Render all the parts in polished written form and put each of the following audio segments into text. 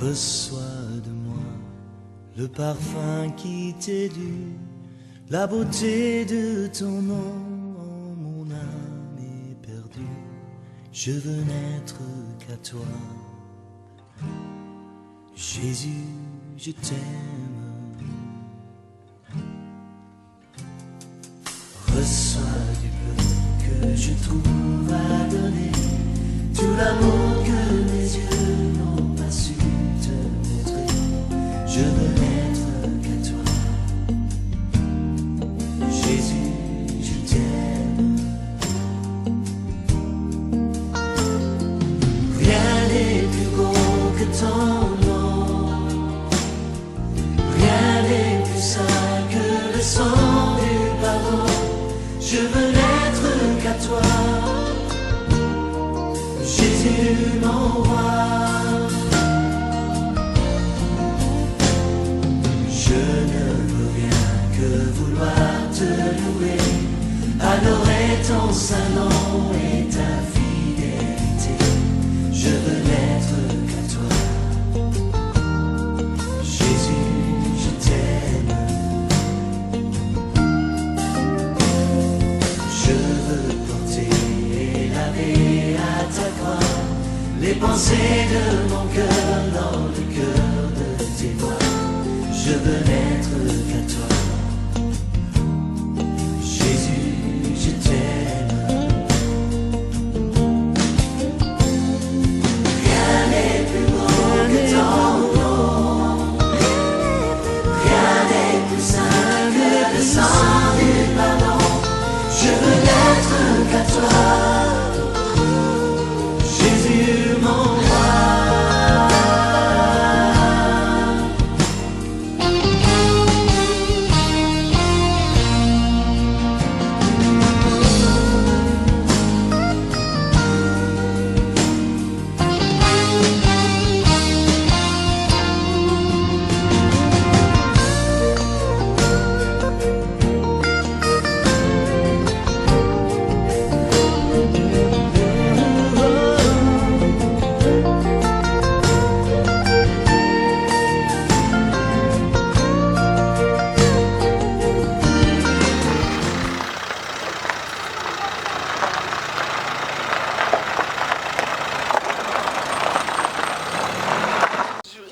Reçois de moi le parfum qui t'est dû, la beauté de ton nom, mon âme est perdue. Je veux n'être qu'à toi. Jésus, je t'aime. Reçois du peu que je trouve à donner, tout l'amour que mes yeux n'ont pas su te montrer. Je veux n'être qu'à toi. Jésus, je t'aime. Rien n'est plus beau que ton nom, rien n'est plus saint que le sang du pardon. Je veux n'être qu'à toi, Jésus mon roi. Je ne veux rien que vouloir te louer, adorer ton saint nom et ta fidélité. Je veux n'être qu'à toi, Jésus, je t'aime. Je veux porter la vie à ta croix, les pensées de mon cœur dans le cœur de tes voix. Je veux n'être qu'à toi, Jésus, je t'aime. Rien n'est plus beau que ton nom, rien n'est plus saint que le sang du pardon. Je veux n'être qu'à toi, Jésus mon roi.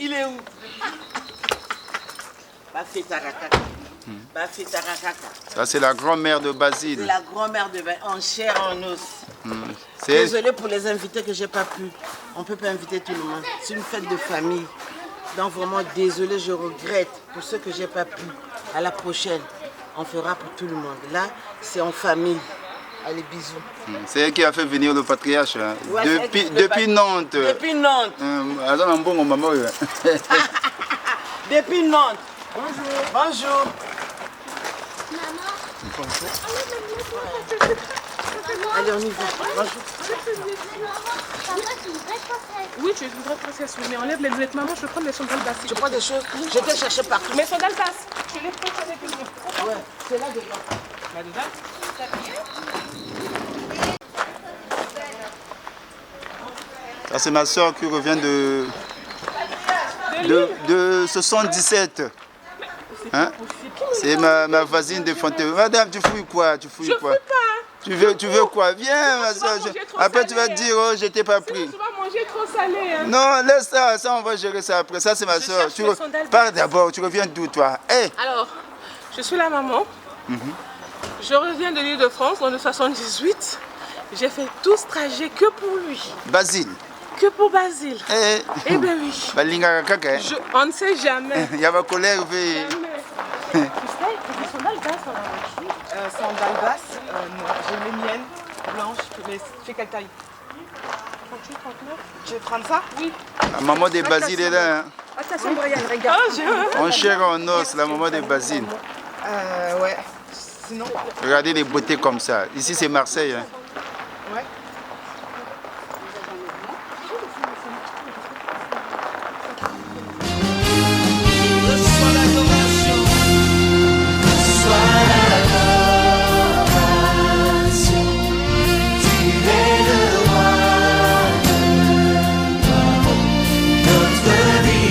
Il est où? Bafetarakaka. Bafetarakaka. Ça, c'est la grand-mère de C'est Basile. la grand-mère de en chair, en os. C'est Désolée pour les invités que j'ai pas pu. On peut pas inviter tout le monde. C'est une fête de famille. Donc vraiment désolée, je regrette pour ceux que j'ai pas pu. À la prochaine, on fera pour tout le monde. Là, c'est en famille. Allez, bisous. c'est elle qui a fait venir le patriarche hein, Ouais, c'est elle qui fait depuis Nantes. Depuis Nantes. Attends, un bon maman. Depuis Nantes. Bonjour. Bonjour. Allez, on y va. Bonjour. Oui, tu es une vraie princesse, oui, mais enlève les lunettes. Maman, je vais prendre les sandales basses. Je prends des choses. Je t'ai cherché partout. Mes sandales basses, je les prends avec une. Ouais, c'est là dedans. Là-dedans. Ça, c'est ma soeur qui revient de 77. Hein? C'est ma voisine de Fontaine. Madame, tu fouilles quoi? Tu fouilles Je quoi? fouille pas. Tu veux quoi? Viens, ma soeur. Après, tu vas dire, oh, je t'ai pas pris. Tu vas manger trop salé. Hein. Non, laisse ça, on va gérer ça après. Ça, c'est ma soeur. cherche les sandales. Parle d'abord, tu reviens d'où, toi? Hey. Alors, je suis la maman. Je reviens de l'île de France dans le 78. J'ai fait tout ce trajet que pour lui. Basile. Que pour Basile. Eh, Eh bien oui. Balinga kaka. On ne sait jamais. Il y a ma collègue. Jamais. Tu sais, des sandales basses dans la voiture. Sandales basses, non, j'ai les miennes, blanches, mais tu fais quelle taille? 38, 39. Tu veux prendre ça? Oui. La maman de Basile est là. Hein. Attention Brian, regarde. En chair en os, la maman de Basile. Ouais, sinon, Regardez les beautés comme ça. Ici, c'est Marseille. Hein. ouais. Reçois l'adoration, reçois l'adoration. Tu es le roi de notre vie.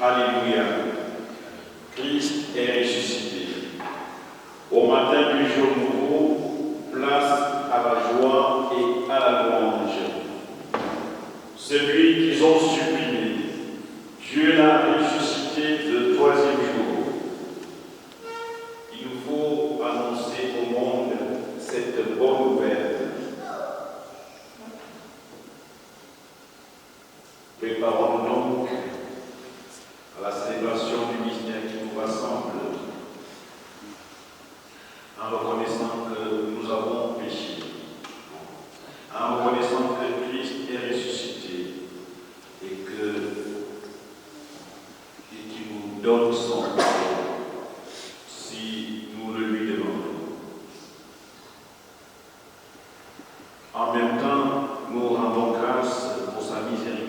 Alléluia. Christ est ressuscité. Au matin du jour nouveau, place à la joie et à la louange. Celui qu'ils ont supprimé, Dieu l'a ressuscité le troisième jour. Il nous faut annoncer au monde cette bonne nouvelle. Préparons-nous donc à la célébration du mystère qui nous rassemble, en reconnaissant que nous avons péché, en reconnaissant que Christ est ressuscité et qu'il nous donne son pardon si nous le lui demandons. En même temps, nous rendons grâce pour sa miséricorde.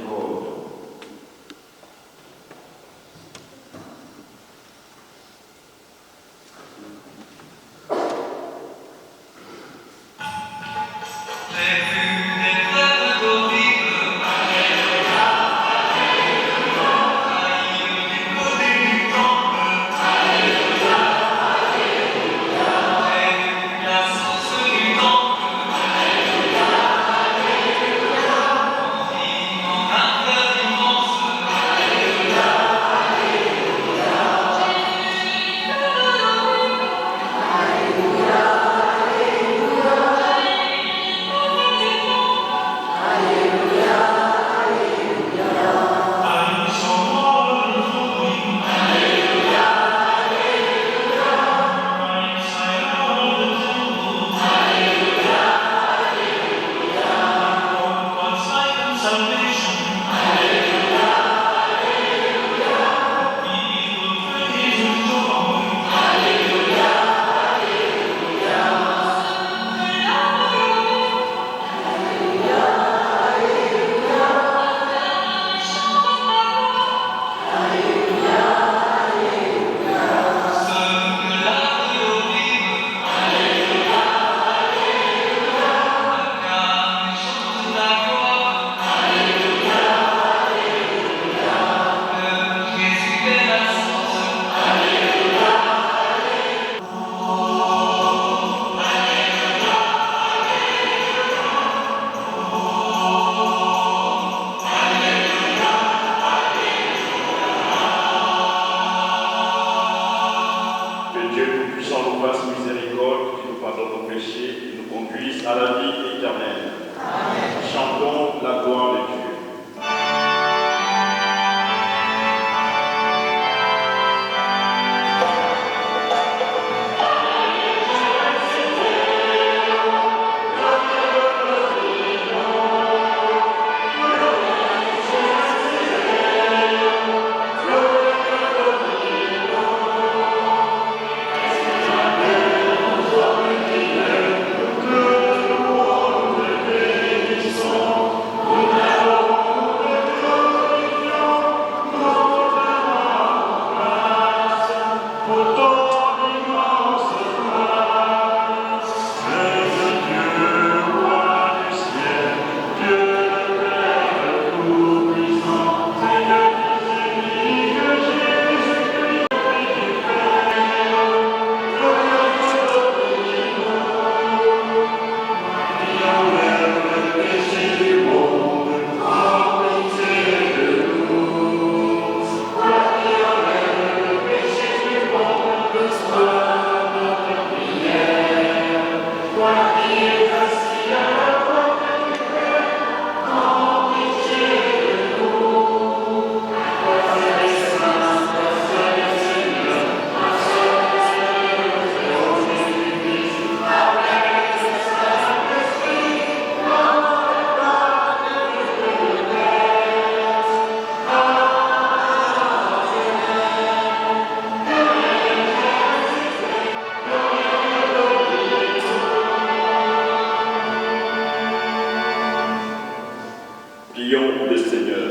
Prions le Seigneur.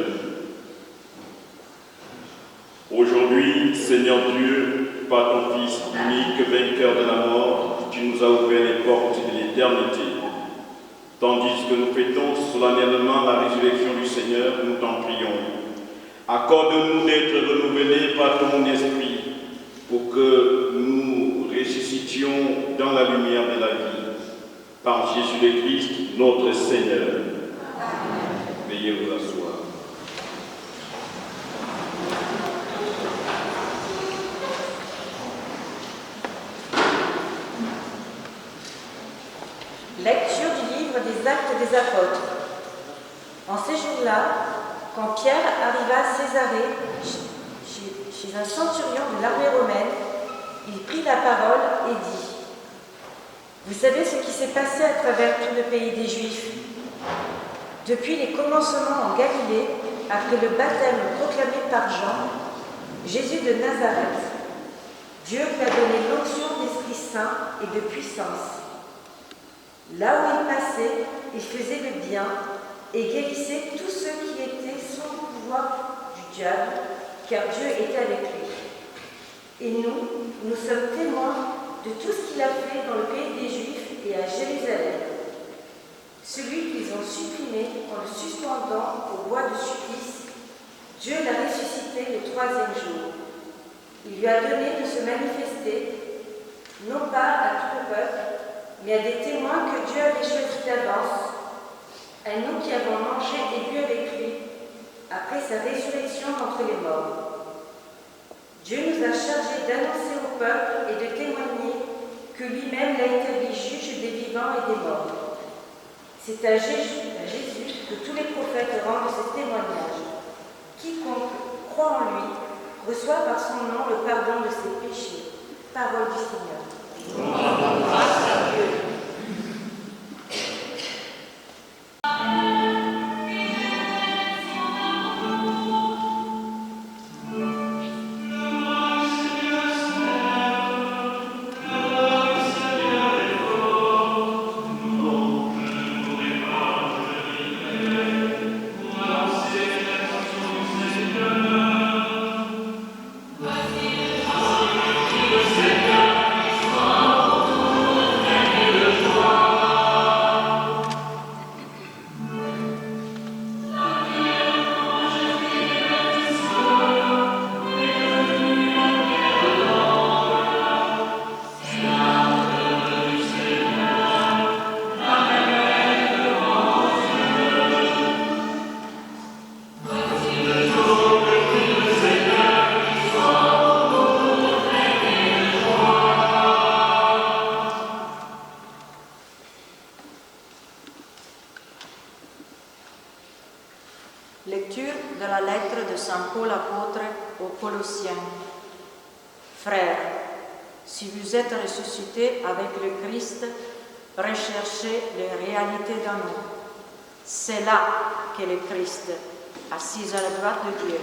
Aujourd'hui, Seigneur Dieu, par ton Fils unique, vainqueur de la mort, tu nous as ouvert les portes de l'éternité. Tandis que nous fêtons solennellement la résurrection du Seigneur, nous t'en prions. Accorde-nous d'être renouvelés par ton esprit pour que nous ressuscitions dans la lumière de la vie. Par Jésus le Christ, notre Seigneur. Veuillez vous asseoir. Lecture du livre des Actes des Apôtres. En ces jours-là, quand Pierre arriva à Césarée, chez un centurion de l'armée romaine, il prit la parole et dit : « Vous savez ce qui s'est passé à travers tout le pays des Juifs. Depuis les commencements en Galilée, après le baptême proclamé par Jean, Jésus de Nazareth, Dieu lui a donné l'onction d'Esprit Saint et de puissance. Là où il passait, il faisait le bien et guérissait tous ceux qui étaient sous le pouvoir du diable, car Dieu était avec lui. Et nous sommes témoins de tout ce qu'il a fait dans le pays des Juifs et à Jérusalem. Celui qu'ils ont supprimé en le suspendant au bois de supplice, Dieu l'a ressuscité le 3e jour. Il lui a donné de se manifester, non pas à tout le peuple, mais à des témoins que Dieu avait choisis d'avance, à nous qui avons mangé et bu avec lui, après sa résurrection d'entre les morts. Dieu nous a chargés d'annoncer au peuple et de témoigner que lui-même l'a établi juge des vivants et des morts. C'est à Jésus que tous les prophètes rendent ce témoignage. Quiconque croit en lui reçoit par son nom le pardon de ses péchés. Parole du Seigneur. Grâce à Dieu. Lecture de la lettre de Saint Paul apôtre aux Colossiens. Frères, si vous êtes ressuscités avec le Christ, recherchez les réalités d'en nous. C'est là qu'est le Christ, assis à la droite de Dieu.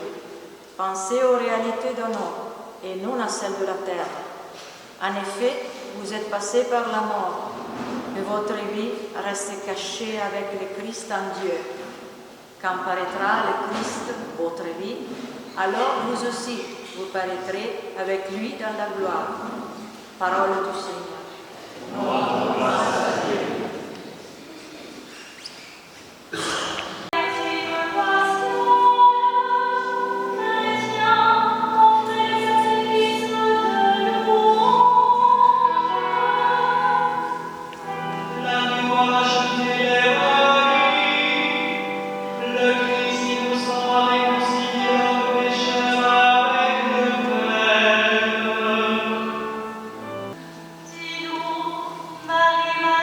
Pensez aux réalités d'en nous et non à celles de la terre. En effet, vous êtes passés par la mort, mais votre vie reste cachée avec le Christ en Dieu. Quand paraîtra le Christ, votre vie, alors vous aussi, vous paraîtrez avec lui dans la gloire. Parole du Seigneur. Marie,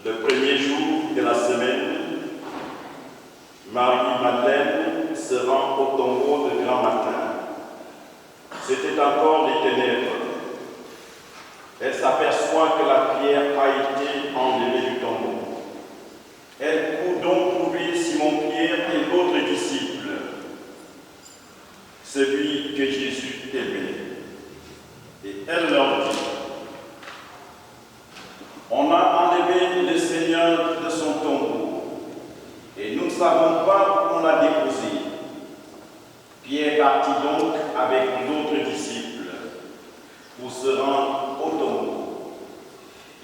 Le premier jour de la semaine, Marie-Madeleine se rend au tombeau de grand matin. C'était encore des ténèbres. Elle s'aperçoit que la pierre a été enlevée du tombeau. Elle court donc trouver Simon-Pierre et l'autre disciple, celui que Jésus aimait. Et elle leur dit: on a enlevé le Seigneur de son tombeau, et nous ne savons pas où on l'a déposé. Pierre partit donc avec l'autre disciple pour se rendre au tombeau.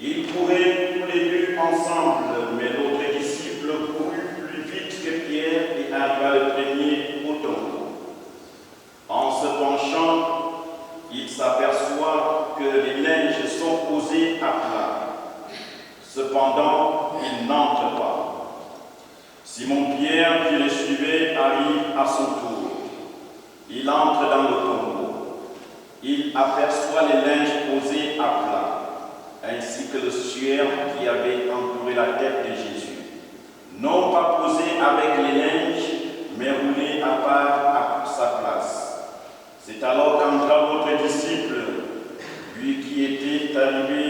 Ils couraient tous les deux ensemble, mais l'autre disciple courut plus vite que Pierre et arriva le premier au tombeau. En se penchant, il s'aperçoit que les linges sont posés à plat. Cependant, il n'entre pas. Simon-Pierre, qui le suivait, arrive à son tour. Il entre dans le tombeau. Il aperçoit les linges posés à plat, ainsi que le suaire qui avait entouré la tête de Jésus. Non pas posé avec les linges, mais roulé à part à sa place. C'est alors qu'entra l'autre disciple, lui qui était arrivé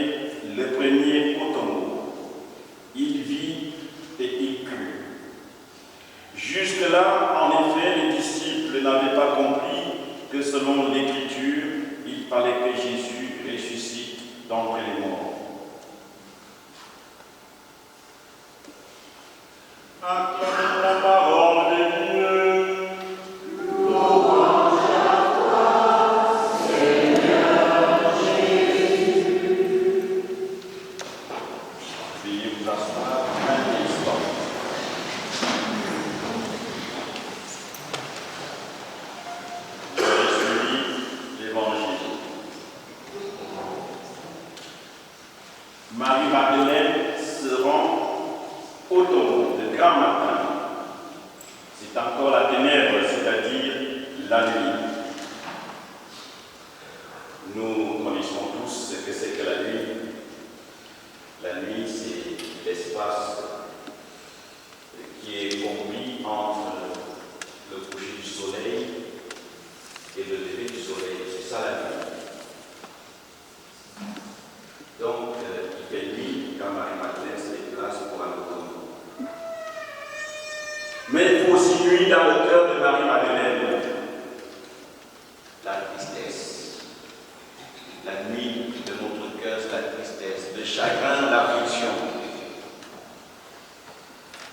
le premier au tombeau. Il vit et il crut. Jusque-là, en effet, les disciples n'avaient pas compris que selon l'Écriture, il fallait que Jésus ressuscite d'entre les morts. Acclamez la parole de Dieu. Louange à toi, Seigneur Jésus. Veuillez vous asseoir un instant. Vous avez suivi l'Évangile. Marie-Madeleine se rend au tombeau de grand matin. C'est encore la ténèbre, c'est-à-dire la nuit. Nous connaissons tous ce que c'est que la nuit. La nuit, c'est l'espace qui est compris entre le coucher du soleil et le lever du soleil. C'est ça la nuit. Donc, il fait nuit quand Marie-Madeleine se déplace pour aller au tombeau. Mais il faut aussi nuit dans le cœur de Marie-Madeleine. La tristesse. La nuit de notre cœur, c'est la tristesse, le chagrin, l'affliction.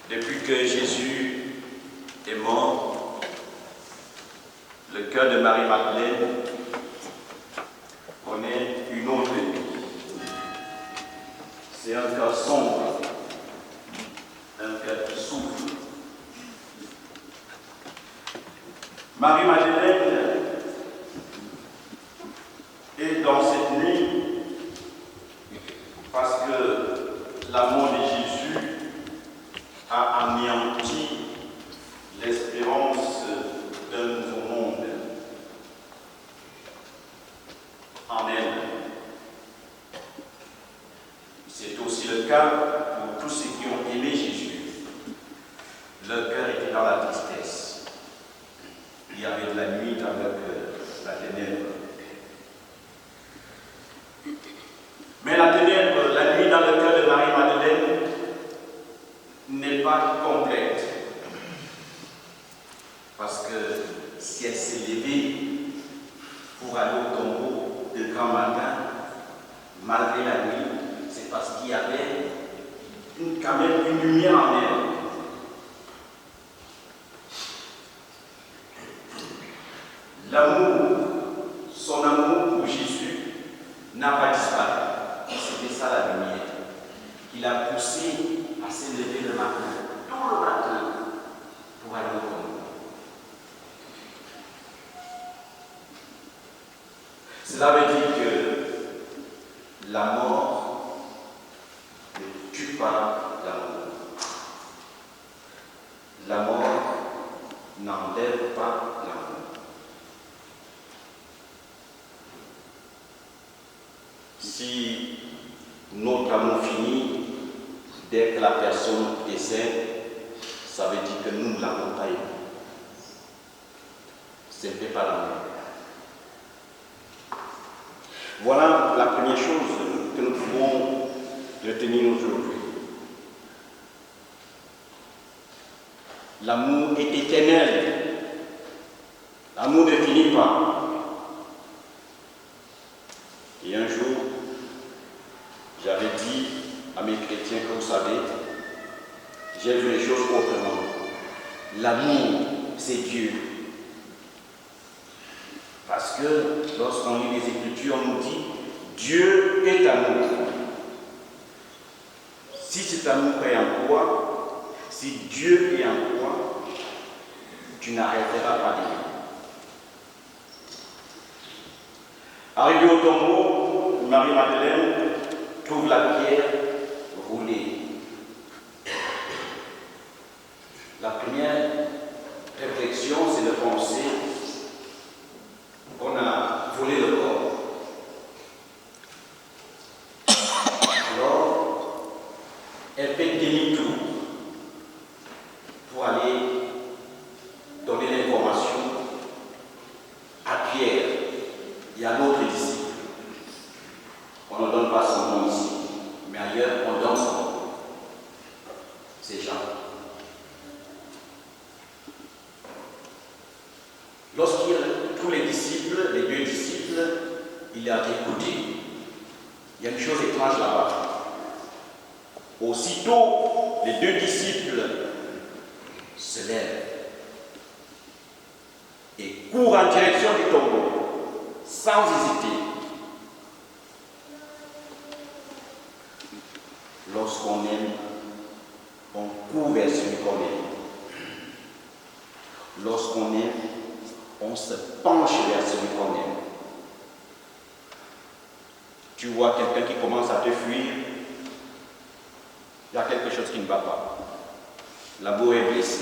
Depuis que Jésus est mort, le cœur de Marie-Madeleine connaît une autre nuit. C'est un cœur sombre, un cœur qui souffre. Marie-Madeleine est dans cette nuit parce que l'amour de Jésus a anéanti l'espérance d'un nouveau monde en elle. C'est aussi le cas pour tous ceux qui ont aimé Jésus. Leur cœur était dans la tristesse. Il y avait de la nuit avec la ténèbre. Mais la ténèbre, la nuit dans le cœur de Marie-Madeleine n'est pas complète. Parce que si elle s'est levée pour aller au tombeau de grand matin, malgré la nuit, c'est parce qu'il y avait quand même une lumière en elle. L'amour, son amour pour Jésus n'a pas disparu. C'était ça la lumière qui l'a poussé à se lever le matin, tout le matin, pour aller au tombeau. Cela veut dire que la mort ne tue pas l'amour. La mort n'enlève pas l'amour. Si notre amour finit, dès que la personne décède, ça veut dire que nous ne l'avons pas aimé. Ce n'est pas l'amour. Voilà la première chose que nous pouvons retenir aujourd'hui. L'amour est éternel. L'amour ne finit pas. Et un jour, j'avais dit à mes chrétiens que vous savez, j'ai vu les choses autrement. L'amour, c'est Dieu. Parce que lorsqu'on lit les Écritures, on nous dit Dieu est amour. Si cet amour est en toi, si Dieu est en toi, tu n'arrêteras pas d'aimer. Arrivé au tombeau, Marie-Madeleine trouve la pierre roulée. La première réflexion, c'est de penser qu'on a volé le corps. Alors, elle fait demi-tour pour aller donner l'information à Pierre et à l'autre disciple. On ne donne pas son nom ici, mais ailleurs, on donne son nom. C'est Jean. Tous les disciples, les deux disciples, il a écouté. Il y a une chose étrange là-bas. Aussitôt, les deux disciples se lèvent et courent en direction du tombeau, sans hésiter. Lorsqu'on aime, on court vers celui qu'on aime. Lorsqu'on aime, on se penche vers celui qu'on aime. Tu vois quelqu'un qui commence à te fuir, il y a quelque chose qui ne va pas. L'amour est blessé.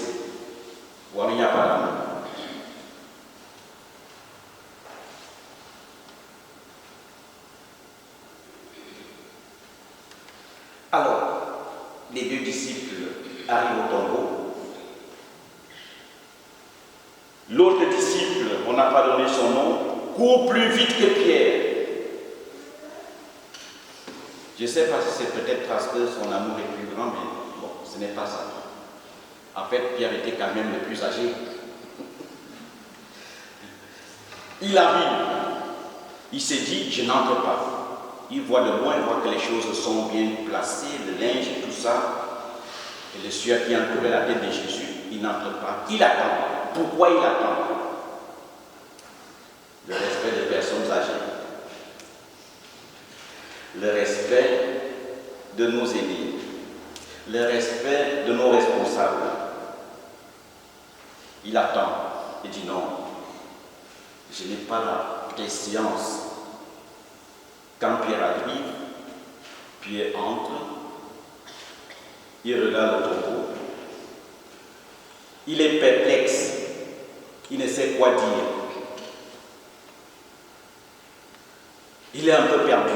Ou alors il n'y a pas d'amour. Alors, les deux disciples arrivent au tombeau. L'autre disciple, on n'a pas donné son nom, court plus vite que Pierre. Je ne sais pas si c'est peut-être parce que son amour est plus grand, mais bon, ce n'est pas ça. En fait, Pierre était quand même le plus âgé. Il arrive, il s'est dit, je n'entre pas. Il voit de loin, il voit que les choses sont bien placées, le linge et tout ça. Et le sueur qui entourait la tête de Jésus, il n'entre pas. Il attend. Pourquoi il attend? Le respect des personnes âgées. Le respect de nos aînés. Le respect de nos responsables. Il attend. Il dit non. Je n'ai pas la préscience. Quand Pierre arrive, Pierre entre. Il regarde le tombeau. Il est perplexe. Il ne sait quoi dire. Il est un peu perdu.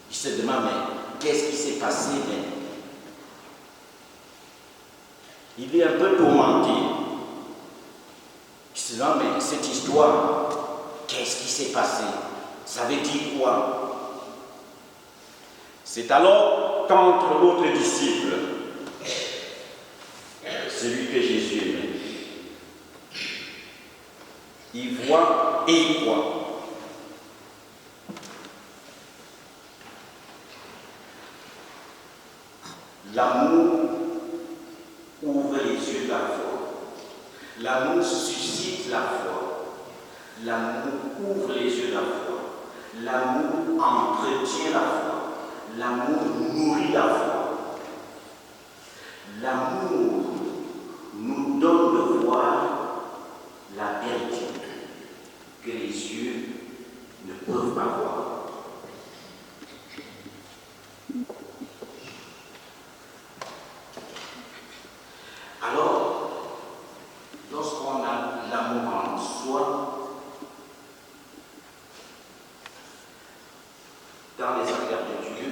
Il se demande, mais qu'est-ce qui s'est passé? Il est un peu tourmenté. Il se demande, mais cette histoire, qu'est-ce qui s'est passé? Ça veut dire quoi? C'est alors qu'entre l'autre disciple, celui que Jésus aimait, il voit et il croit. L'amour ouvre les yeux de la foi. L'amour suscite la foi. L'amour ouvre les yeux de la foi. L'amour entretient la foi. L'amour nourrit la foi. L'amour nous donne de voir la vérité que les yeux ne peuvent pas voir. Alors, lorsqu'on a l'amour en soi, dans les affaires de Dieu,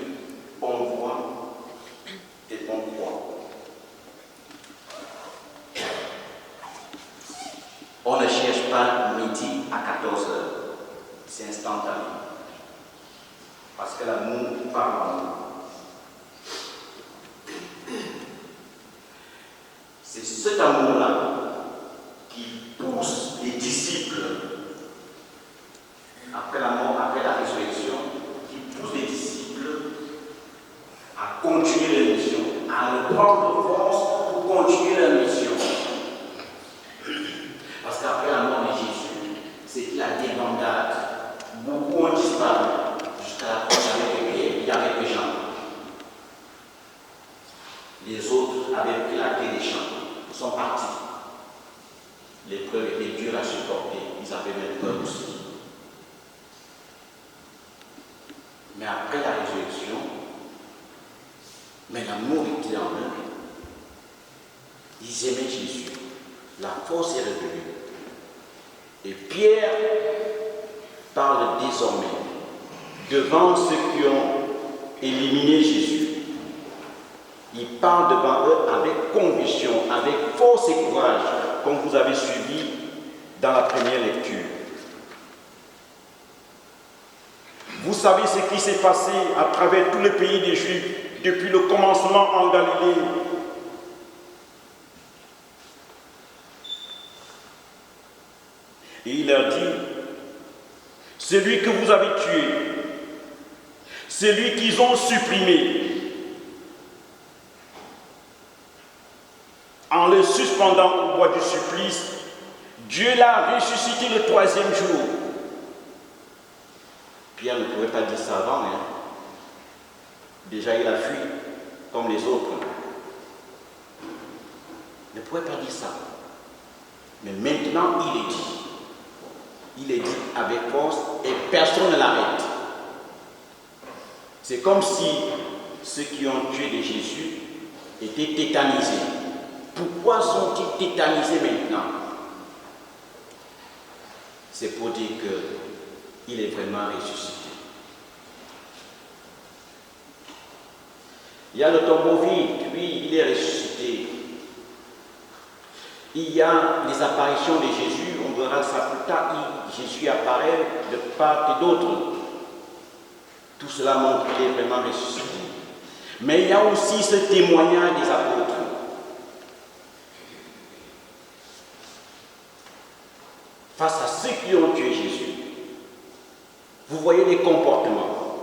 On ne cherche pas midi à 14 heures. C'est instantané. Parce que l'amour parle en nous. C'est cet amour-là qui pousse les disciples, après la mort, après la résurrection, qui pousse les disciples à continuer leur mission, à reprendre force pour continuer leur mission. Parce qu'après la mort de Jésus, c'est qu'il a débandade. Beaucoup ont disparu jusqu'à la croix avec Pierre, il y avait que Jean. Les autres avaient pris la clé des champs, ils sont partis. L'épreuve était dure à supporter, ils avaient même peur aussi. Mais après la résurrection, mais l'amour était en eux. Ils aimaient Jésus. La force est revenue. Et Pierre parle désormais devant ceux qui ont éliminé Jésus. Il parle devant eux avec conviction, avec force et courage, comme vous avez suivi dans la première lecture. Vous savez ce qui s'est passé à travers tout le pays des Juifs depuis le commencement en Galilée. Et il leur dit, celui que vous avez tué, celui qu'ils ont supprimé, en le suspendant au bois du supplice, Dieu l'a ressuscité le 3e jour. Pierre ne pouvait pas dire ça avant, hein. Déjà il a fui, comme les autres. Il ne pouvait pas dire ça. Mais maintenant il est dit. Il est dit avec force et personne ne l'arrête. C'est comme si ceux qui ont tué de Jésus étaient tétanisés. Pourquoi sont-ils tétanisés maintenant? C'est pour dire qu'il est vraiment ressuscité. Il y a le tombeau vide, oui, il est ressuscité. Il y a les apparitions de Jésus, on verra ça plus tard, Jésus apparaît de part et d'autre. Tout cela montre qu'il est vraiment ressuscité. Mais il y a aussi ce témoignage des apôtres. Face à ceux qui ont tué Jésus, vous voyez les comportements.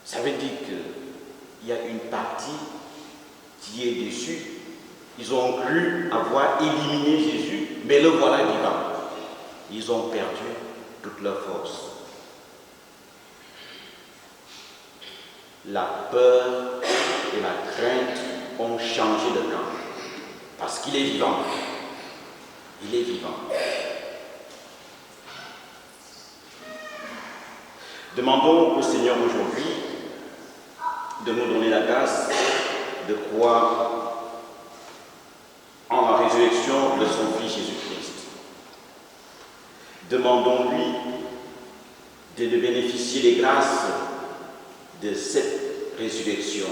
Ça veut dire qu'il y a une partie qui est déçue. Ils ont cru avoir éliminé Jésus, mais le voilà vivant. Ils ont perdu toute leur force. La peur et la crainte ont changé de camp. Parce qu'il est vivant. Il est vivant. Demandons au Seigneur aujourd'hui de nous donner la grâce de croire en la résurrection de son Fils Jésus-Christ. Demandons-lui de bénéficier des grâces de cette résurrection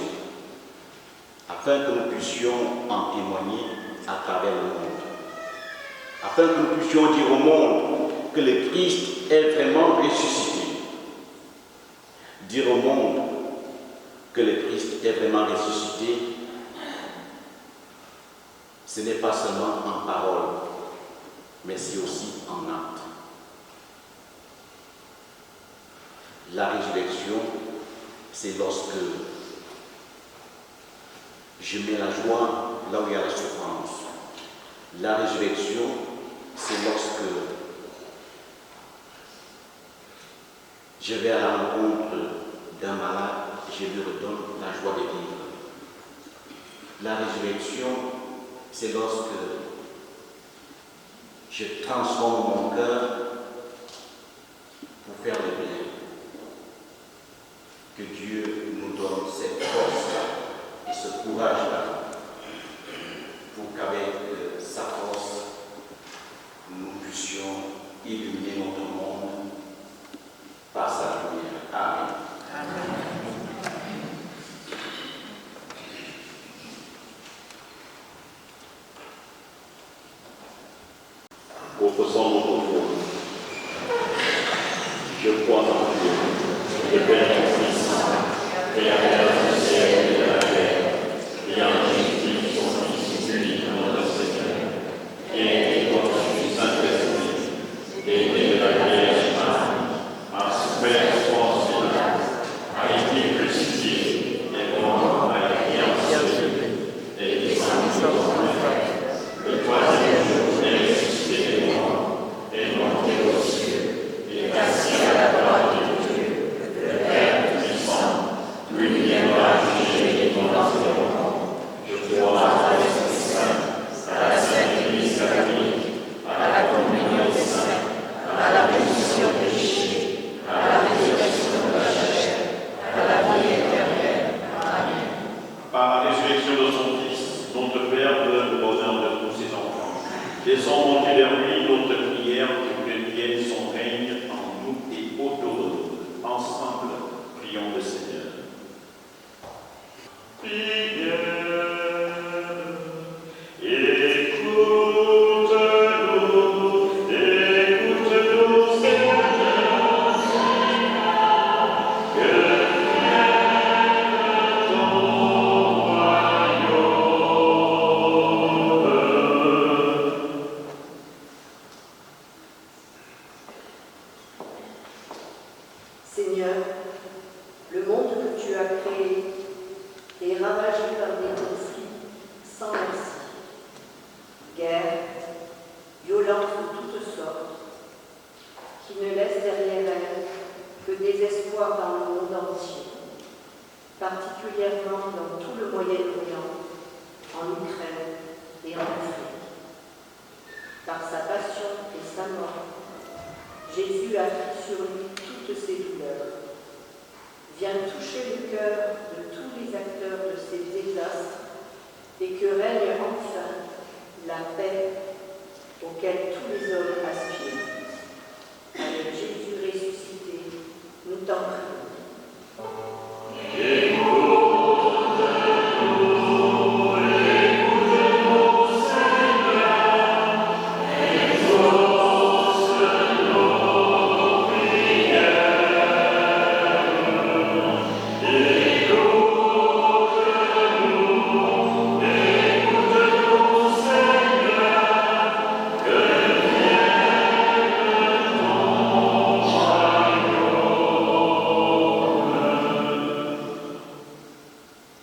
afin que nous puissions en témoigner à travers le monde. Afin que nous puissions dire au monde que le Christ est vraiment ressuscité. Dire au monde que le Christ est vraiment ressuscité, ce n'est pas seulement en parole, mais c'est aussi en acte. La résurrection, c'est lorsque je mets la joie là où il y a la souffrance. La résurrection, c'est lorsque je vais à la rencontre d'un malade et je lui redonne la joie de vivre. La résurrection, c'est lorsque je transforme mon cœur pour faire le bien. Que Dieu nous donne cette force et ce courage-là pour qu'avec sa force, nous puissions illuminer notre monde par sa lumière. Amen. Amen. Professons notre foi. Je crois en Dieu, le Père Tout-Puissant, Créateur du ciel et de la terre, et en Jésus-Christ, son Fils unique, notre Seigneur, qui est né du Saint-Esprit, et né de la Vierge Marie, a souffert sous Pilate, a été crucifié, et mort, a été enseveli, et descendu aux enfers. Le troisième jour est ressuscité des morts, est monté aux cieux, est assis à la droite de Dieu, le Père Tout-Puissant, lui viendra juger les vivants et les morts. Je crois à l'Esprit Saint, à la Sainte Église catholique, à la communion des saints, à la rémission des péchés, à la résurrection de la chair, à la vie éternelle. Amen. Par la résurrection de son Fils, notre Père donne le bonheur de tous ses enfants. Laissons monter vers lui notre prière pour que vienne son règne en nous et autour de nous. Ensemble, prions le Seigneur. Prière, écoute-nous, Seigneur, que vienne ton royaume. Seigneur, le monde que tu as créé est ravagé par des conflits sans merci. Guerre, violence de toutes sortes, qui ne laissent derrière elles que désespoir dans le monde entier, particulièrement dans tout le Moyen-Orient, en Ukraine et en Afrique. Par sa passion et sa mort, Jésus a pris sur lui toutes ses douleurs. Viens toucher le cœur de tous les acteurs de ces désastres et que règne enfin la paix auquel tous les hommes aspirent. Avec Jésus ressuscité, nous t'en prions.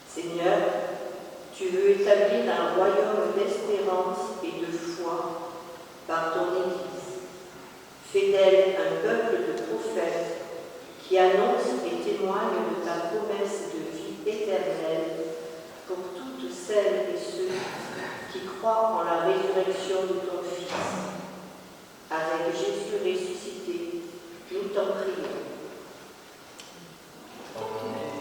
Seigneur, tu veux établir un royaume d'espérance et de foi par ton Église. Fais d'elle un peuple de prophètes qui annonce et témoigne de ta promesse de vie éternelle pour toutes celles et ceux qui croient en la résurrection de ton Fils. Avec Jésus ressuscité, nous t'en prions. Amen.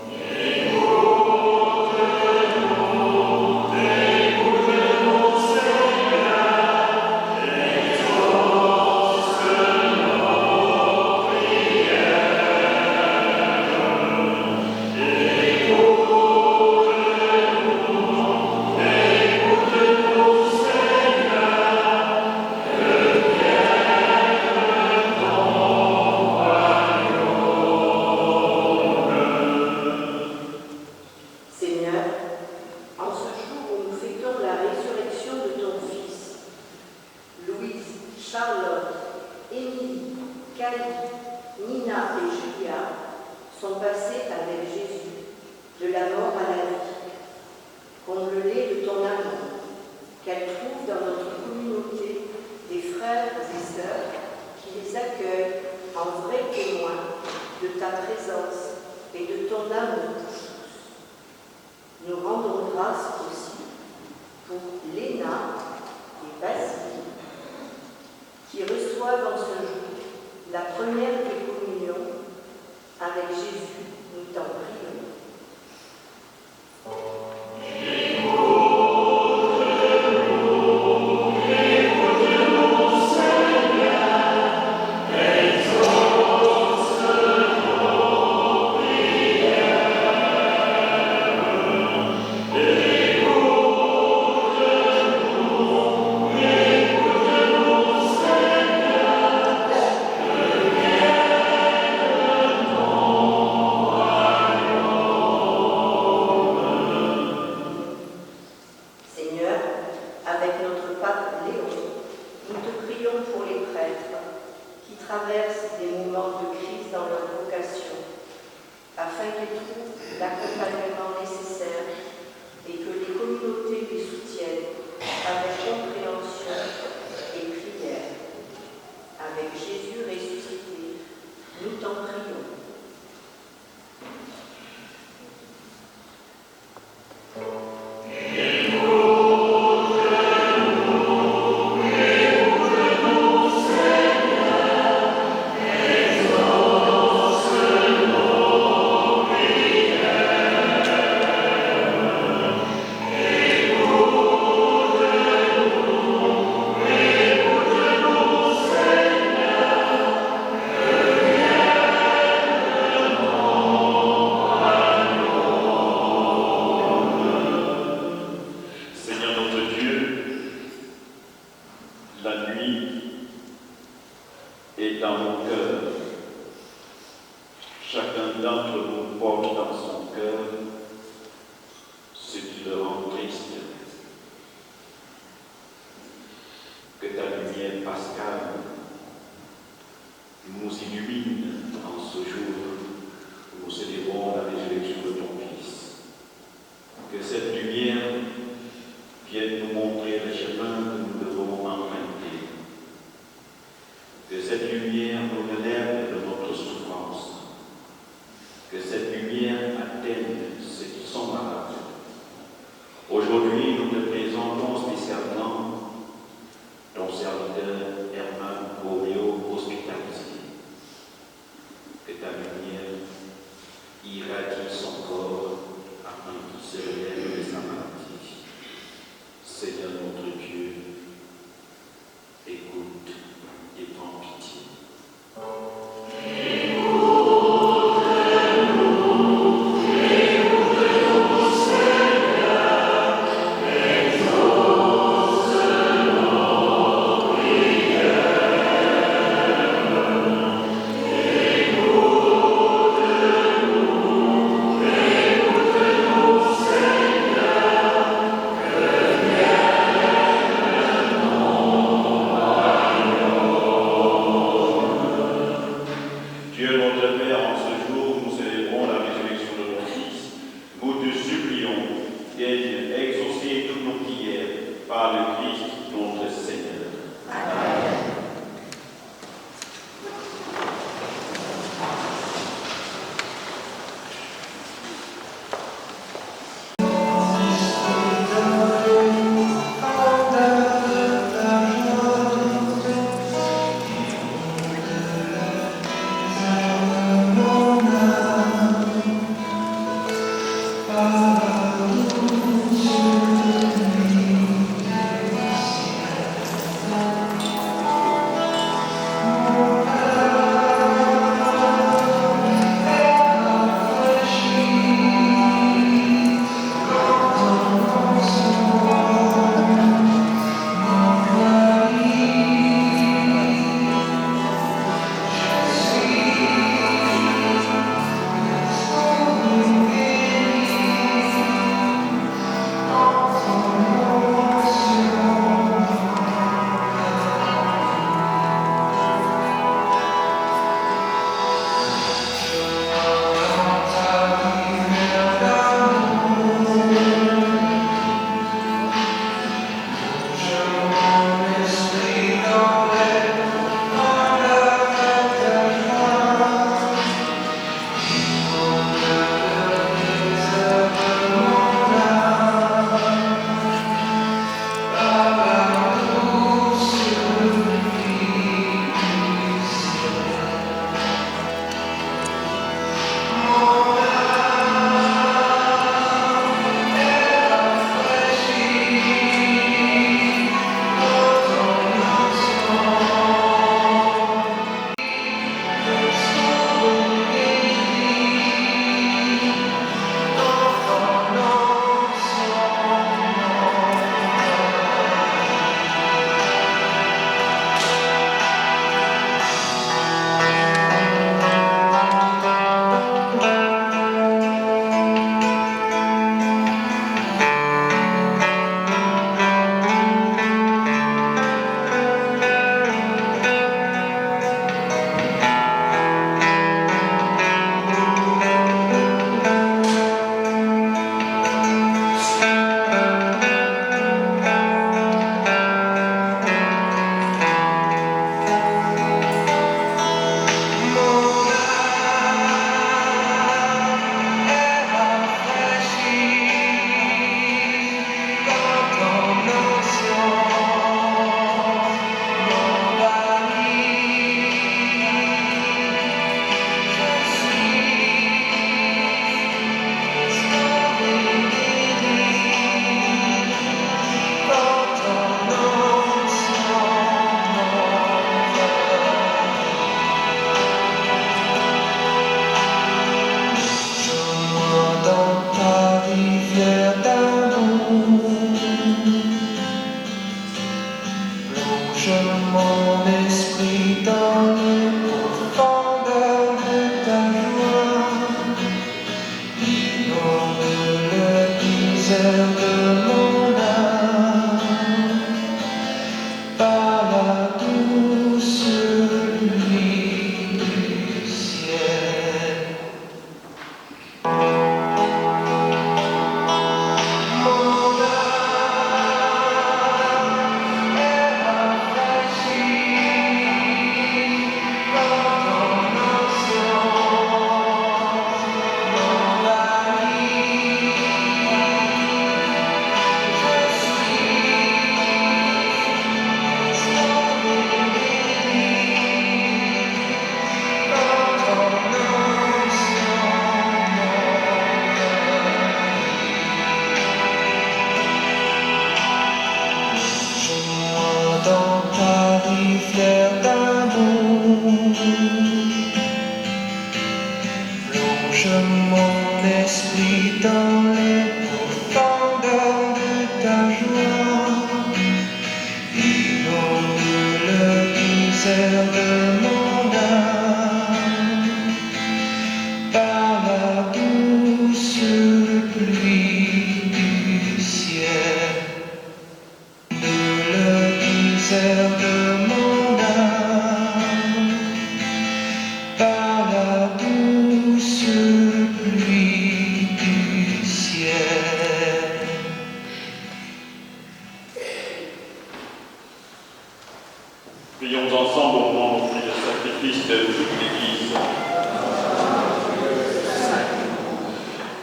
pascale nous illumine en ce jour où nous célébrons la résurrection de ton Fils. Que cette lumière vienne nous montrer le chemin que nous devons emprunter. Que cette lumière nous relève de notre souffrance. Que cette lumière atteigne ceux qui sont malades. Aujourd'hui, nous te présentons spécialement ton serviteur Herman Goriot hospitalisé. Que ta lumière irradie son corps afin qu'il se relève de sa maladie. Seigneur notre Dieu, écoute et prends pitié. Dieu notre Père, en ce jour, nous célébrons la résurrection de ton Fils. Nous te supplions d'aide exaucer toutes nos prières par le Christ notre Seigneur. Amen. Amen. de mon âme, par la douce pluie du ciel, de le désert de mon âme, par la douce pluie du ciel. Prions ensemble au moment où le sacrifice de toute l'Église.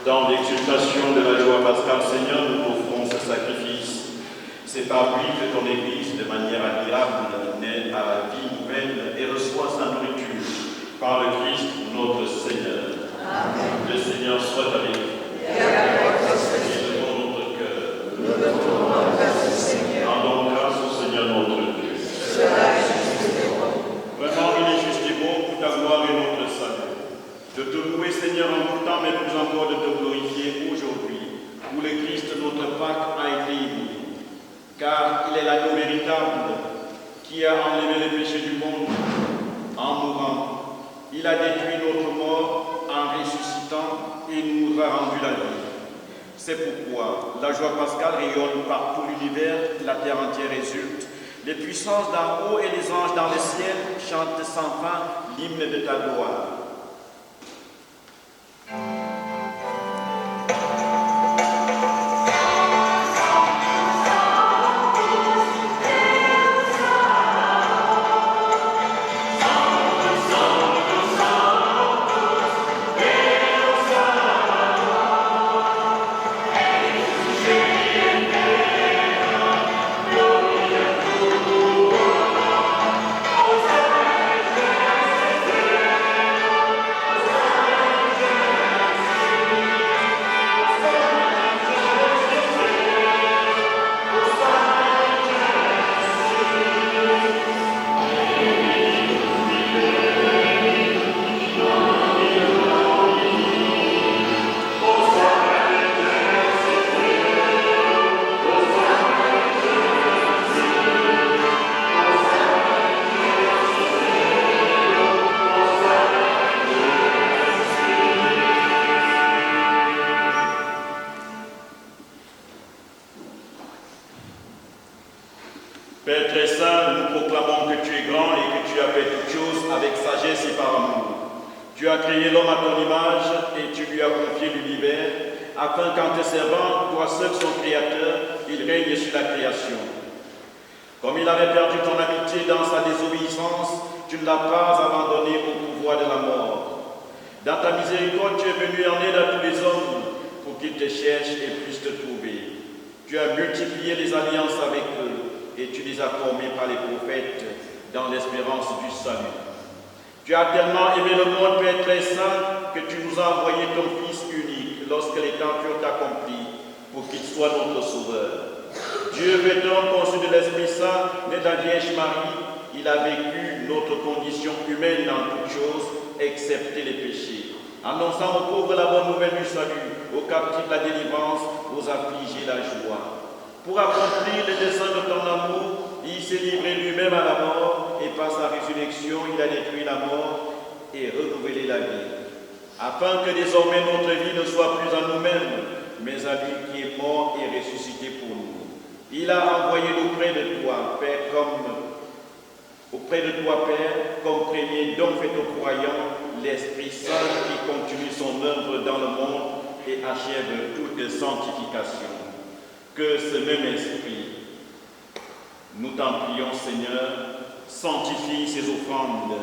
Dans l'exultation de la joie pascale, Seigneur, nous offrons ce sacrifice. C'est par lui que ton Église, de manière admirable, naît à la vie nouvelle et reçoit sa nourriture par le Christ notre Seigneur. Amen. Le Seigneur soit avec vous. Et devant notre cœur. Rendons grâce au Seigneur notre Dieu. Vraiment, il est juste et bon pour ta gloire et notre salut. De te louer, Seigneur, en tout temps, mais plus encore de te glorifier aujourd'hui, où le Christ, notre Pâque, a été ému. Car il est l'agneau véritable qui a enlevé les péchés du monde. En mourant, il a détruit notre mort en ressuscitant et nous a rendu la vie. C'est pourquoi la joie pascale rayonne par tout l'univers, la terre entière résulte. Les puissances d'en haut et les anges dans le ciel chantent sans fin l'hymne de ta gloire. Père très saint, nous proclamons que tu es grand et que tu as fait toutes choses avec sagesse et par amour. Tu as créé l'homme à ton image et tu lui as confié l'univers, afin qu'en te servant, toi seul son créateur, il règne sur la création. Comme il avait perdu ton amitié dans sa désobéissance, tu ne l'as pas abandonné au pouvoir de la mort. Dans ta miséricorde, tu es venu en aide à tous les hommes pour qu'ils te cherchent et puissent te trouver. Tu as multiplié les alliances avec eux et tu les as formés par les prophètes dans l'espérance du salut. Tu as tellement aimé le monde, Père très saint, que tu nous as envoyé ton Fils unique lorsque les temps furent accomplis pour qu'il soit notre Sauveur. Dieu veut donc conçu de l'Esprit Saint, né de la Vierge Marie, il a vécu notre condition humaine dans toutes choses, excepté les péchés, annonçant aux pauvres la bonne nouvelle du salut, aux captifs la délivrance, aux affligés la joie. Pour accomplir les desseins de ton amour, il s'est livré lui-même à la mort et par sa résurrection, il a détruit la mort et renouvelé la vie. Afin que désormais notre vie ne soit plus à nous-mêmes, mais à lui qui est mort et ressuscité pour nous. Il a envoyé auprès de toi, Père, comme premier don fait aux croyants, l'Esprit Saint qui continue son œuvre dans le monde et achève toute sanctification. Que ce même Esprit, nous t'en prions, Seigneur, sanctifie ces offrandes,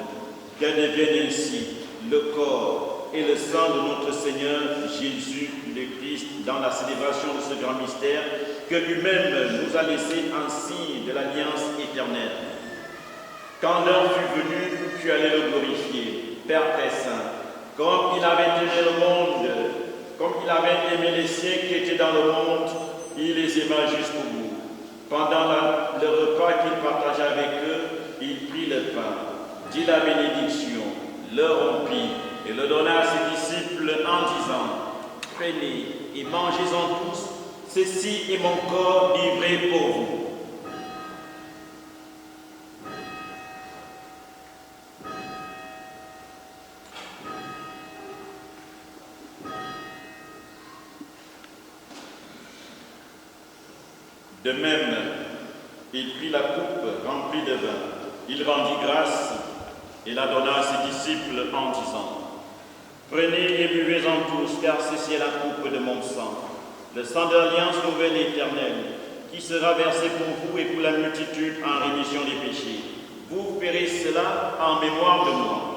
qu'elles deviennent ainsi le corps et le sang de notre Seigneur Jésus le Christ dans la célébration de ce grand mystère que lui-même nous a laissé en signe de l'alliance éternelle. Quand l'heure fut venue, tu allais le glorifier, Père très saint, comme il avait aimé le monde, comme il avait aimé les siens qui étaient dans le monde, il les aima jusqu'au bout. Pendant le repas qu'il partagea avec eux, il prit le pain, dit la bénédiction, le rompit et le donna à ses disciples en disant, « Prenez et mangez-en tous, ceci est mon corps livré pour vous. » De même, il prit la coupe remplie de vin. Il rendit grâce et la donna à ses disciples en disant : Prenez et buvez-en tous, car ceci est la coupe de mon sang, le sang de l'alliance nouvelle et éternelle, qui sera versé pour vous et pour la multitude en rémission des péchés. Vous ferez cela en mémoire de moi.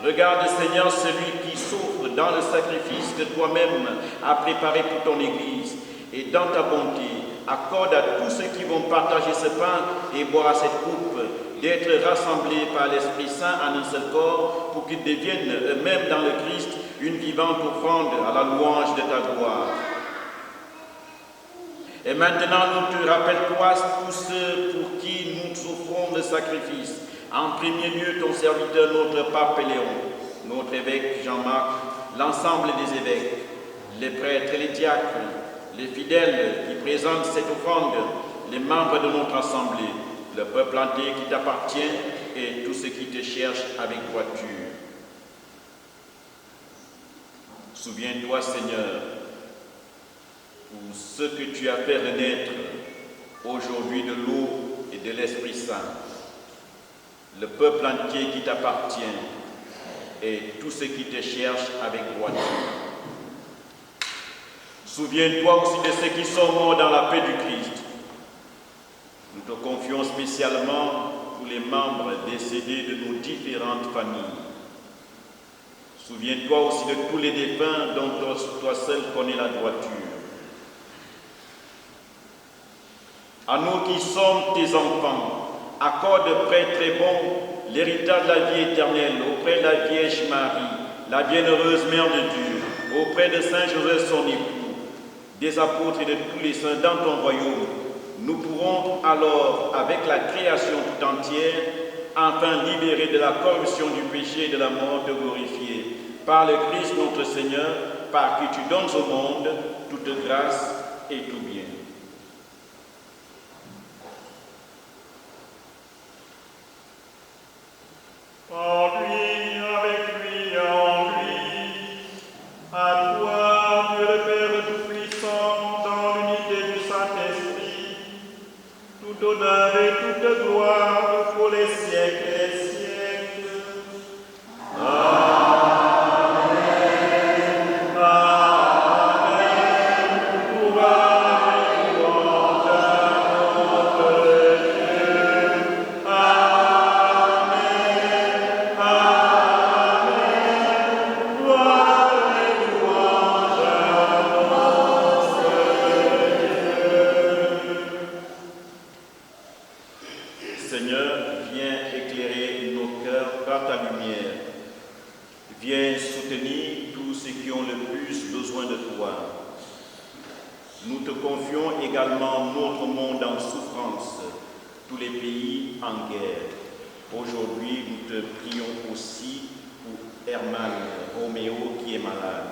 Regarde, Seigneur, celui qui souffre dans le sacrifice que toi-même as préparé pour ton Église. Et dans ta bonté, accorde à tous ceux qui vont partager ce pain et boire à cette coupe d'être rassemblés par l'Esprit Saint en un seul corps pour qu'ils deviennent eux-mêmes dans le Christ une vivante offrande à la louange de ta gloire. Et maintenant, nous te rappelle-toi tous ceux pour qui nous offrons le sacrifice. En premier lieu, ton serviteur, notre pape Léon, notre évêque Jean-Marc, l'ensemble des évêques, les prêtres et les diacres, les fidèles qui présentent cette offrande, les membres de notre assemblée, le peuple entier qui t'appartient et tous ceux qui te cherchent avec droiture. Souviens-toi, Seigneur, pour ce que tu as fait renaître aujourd'hui de l'eau et de l'Esprit Saint, le peuple entier qui t'appartient et tous ceux qui te cherchent avec droiture. Souviens-toi aussi de ceux qui sont morts dans la paix du Christ. Nous te confions spécialement tous les membres décédés de nos différentes familles. Souviens-toi aussi de tous les défunts dont toi seul connais la droiture. À nous qui sommes tes enfants, accorde, prêtre très bon, l'héritage de la vie éternelle auprès de la Vierge Marie, la bienheureuse Mère de Dieu, auprès de Saint Joseph son époux, des apôtres et de tous les saints dans ton royaume. Nous pourrons alors, avec la création tout entière, enfin libérés de la corruption du péché et de la mort, te glorifier. Par le Christ notre Seigneur, par qui tu donnes au monde toute grâce et tout bien. En lui, avec lui, en lui, à toi, Dieu le Père Tout-Puissant, dans l'unité du Saint-Esprit, tout honneur et toute gloire pour les siècles et les siècles. Amen. Aujourd'hui, nous te prions aussi pour Herman Roméo qui est malade.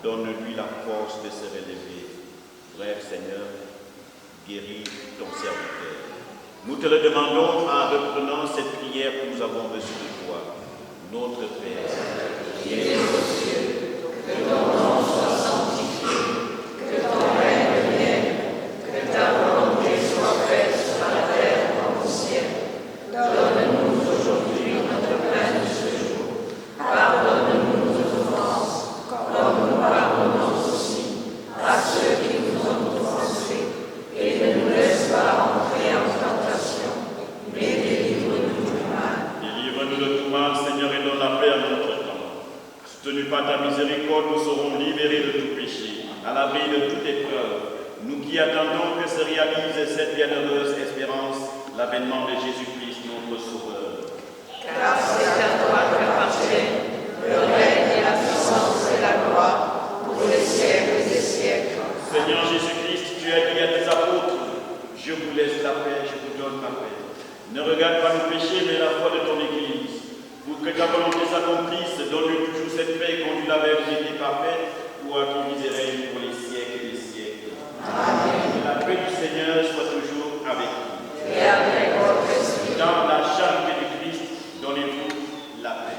donne-lui la force de se relever. Bref, Seigneur, guéris ton serviteur. Nous te le demandons en reprenant cette prière que nous avons reçue de toi. Notre Père, qui es aux cieux, que ton nom soit sanctifié, que ton règne vienne, que ta volonté soit faite sur la terre comme au ciel. Donne-nous aujourd'hui notre pain de ce jour. Pardonne-nous nos offenses, comme nous pardonnons aussi à ceux qui nous ont offensés. Et ne nous laisse pas entrer en tentation, mais délivre-nous du mal. Délivre-nous de tout mal, Seigneur, et donne la paix à notre temps. Soutenus par ta miséricorde, nous serons libérés de tout péché, à l'abri de toute épreuve. Nous qui attendons que se réalise cette bienheureuse espérance, l'avènement de Jésus-Christ, notre Sauveur. Car c'est à toi qu'appartiennent le règne et la puissance et la gloire pour les siècles des siècles. Seigneur Jésus-Christ, tu as dit à tes apôtres, je vous laisse la paix, je vous donne la paix. Ne regarde pas nos péchés, mais la foi de ton Église. Pour que ta volonté s'accomplisse, donne-lui toujours cette paix, conduis la vers qui était parfaite, toi qui vis et règnes pour les siècles des siècles. Amen. Que la paix du Seigneur soit toujours avec vous. Et avec votre esprit. Dans la charité du Christ, donnez-vous la paix.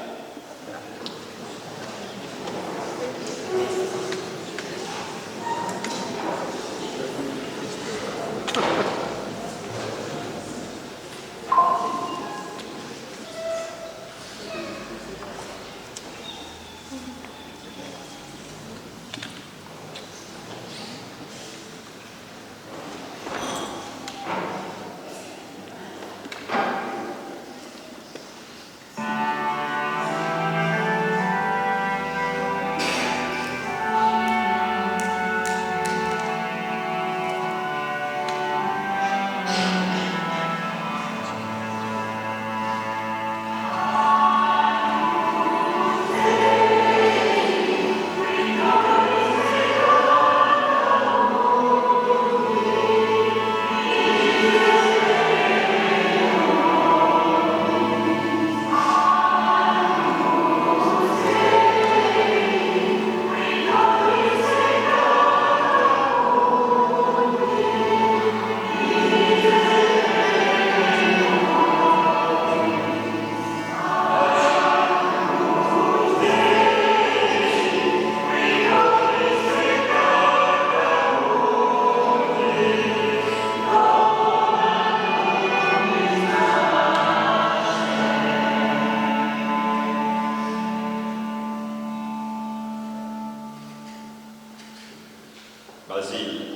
Basile,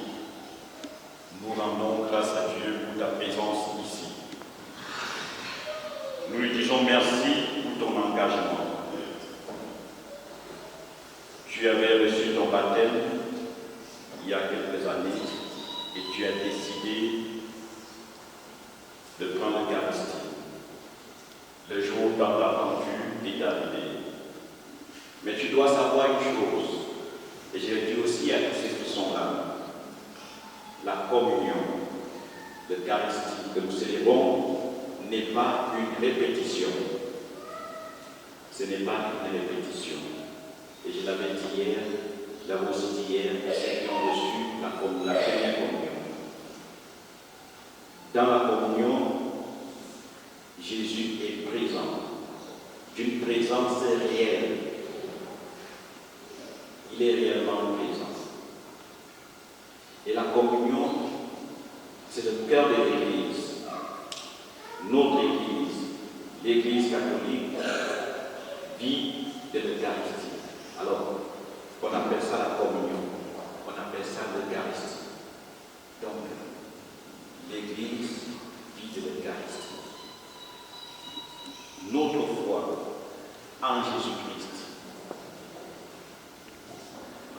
nous rendons grâce à Dieu pour ta présence ici. Nous lui disons merci pour ton engagement. Tu avais reçu ton baptême il y a quelques années et tu as décidé de prendre l'Eucharistie. Le jour tant attendu est arrivé. Mais tu dois savoir une chose, et je le dis aussi à tous ceux qui sont là, la communion, l'Eucharistie que nous célébrons n'est pas une répétition. Ce n'est pas une répétition. Et je l'avais dit hier, je l'avais aussi dit hier, ceux qui ont reçu la première communion. Dans la communion, Jésus est présent, d'une présence réelle. Il est réellement présent. Et la communion, c'est le cœur de l'Église. Notre Église, l'Église catholique, vit de l'Eucharistie. Alors, on appelle ça la communion, on appelle ça l'Eucharistie. Donc, l'Église vit de l'Eucharistie. Notre foi en Jésus-Christ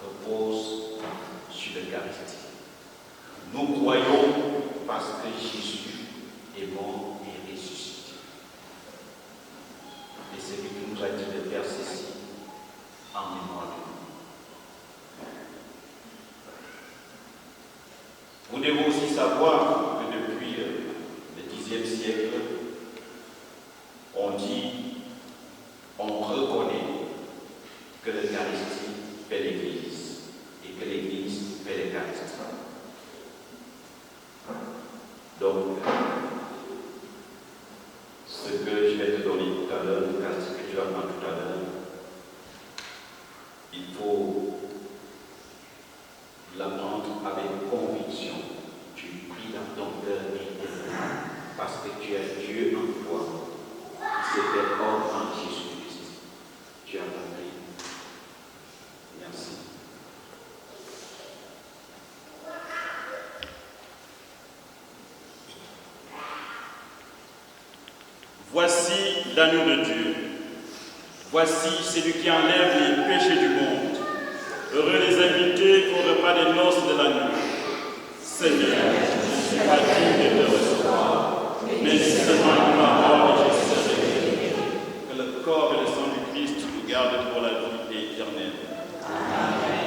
repose sur l'Eucharistie. Nous croyons parce que Jésus est mort et ressuscité. Et c'est lui qui nous a dit de faire ceci en mémoire de nous. Vous devez aussi savoir que depuis le Xe siècle, on reconnaît que l'Eucharistie fait l'Église. l'apprendre avec conviction. Tu pries dans ton cœur éternel parce que tu as Dieu en toi qui s'est fait homme en Jésus-Christ. Tu as compris. Merci. Voici l'agneau de Dieu. Voici celui qui enlève les péchés du monde. Heureux les invités au repas des noces de l'agneau. Seigneur, je ne suis pas digne de te recevoir, mais dis seulement une parole et je serai guéri. Que le corps et le sang du Christ nous gardent pour la vie éternelle. Amen.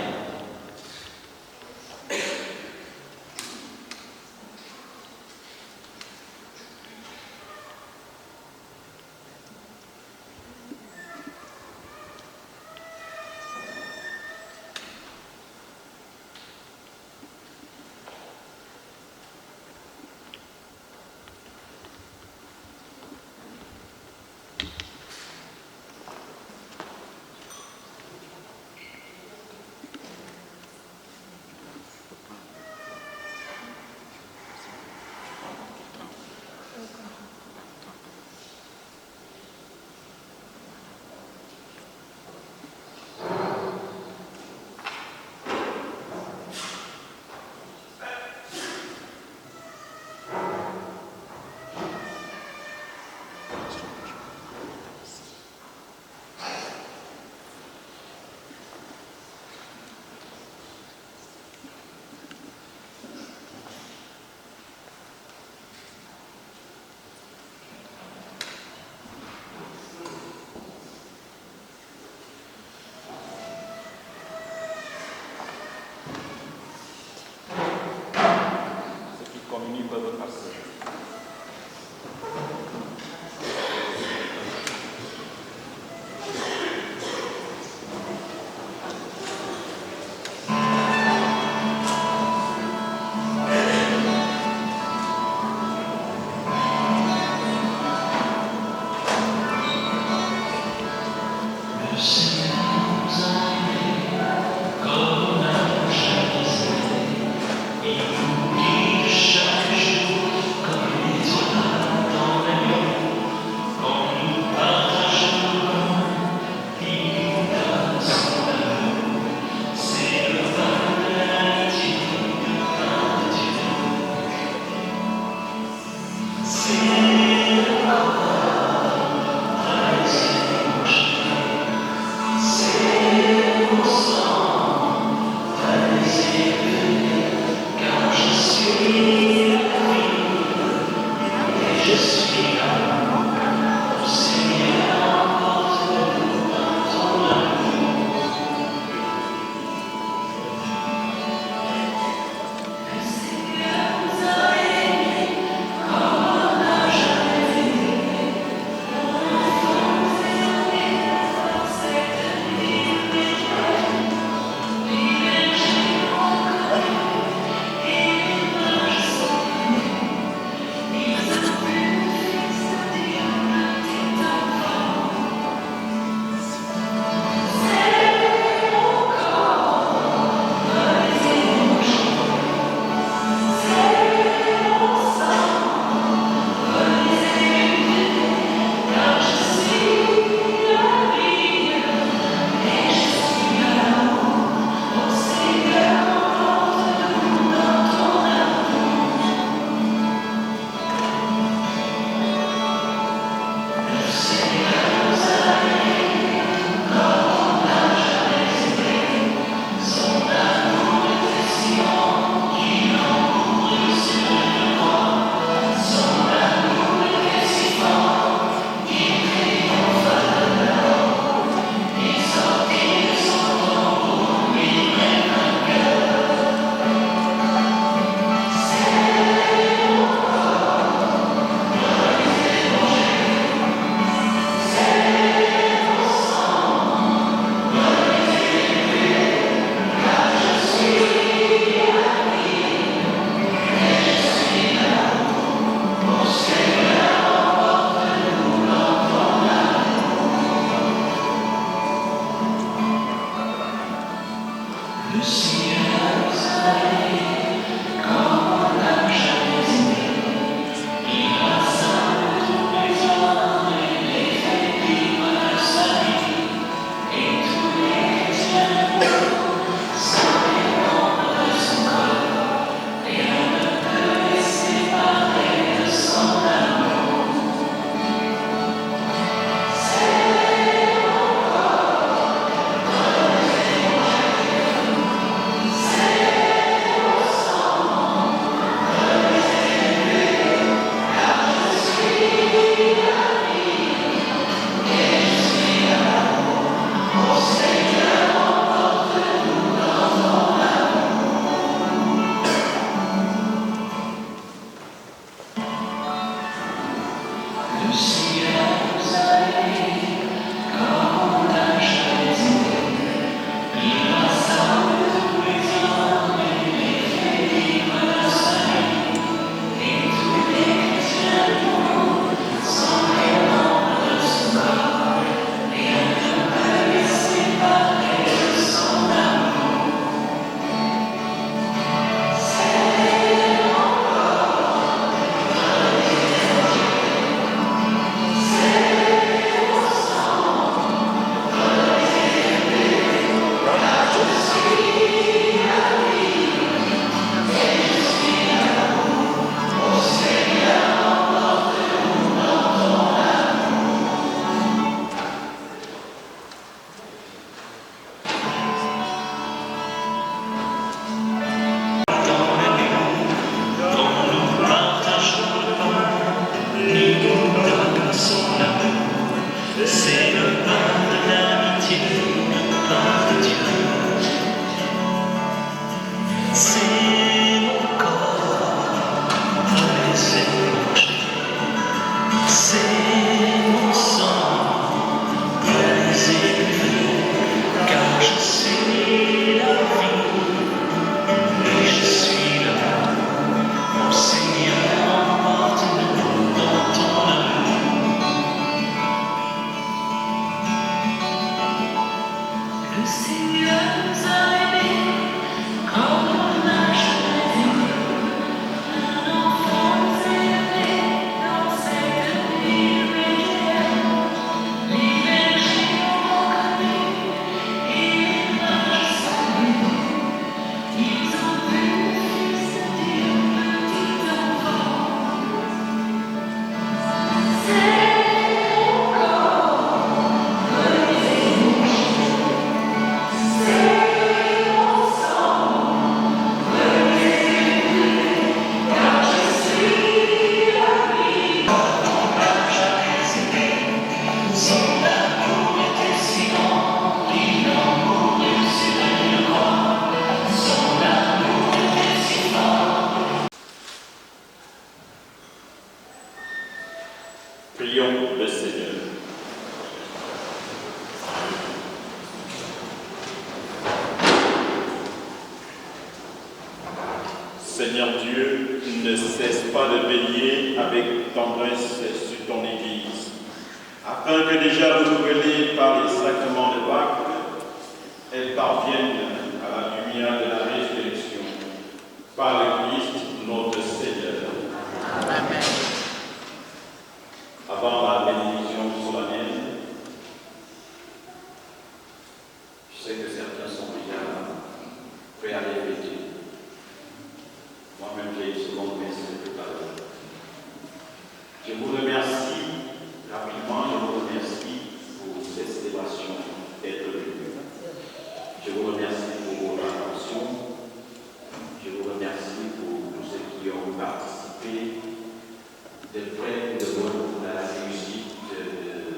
Seigneur Dieu, ne cesse pas de veiller avec tendresse sur ton Église, afin que déjà renouvelée par les sacrements de Pâques, elle parvienne à la lumière de la résurrection par le Christ notre Seigneur. Amen. Avant la bénédiction solennelle, je sais que certains sont déjà prêts à répéter. Moi-même, j'ai une seconde messe tout à l'heure. Je vous remercie rapidement, je vous remercie pour cette célébration d'être venu. Je vous remercie pour votre attention. Je vous remercie pour tous ceux qui ont participé de près ou de loin à la réussite de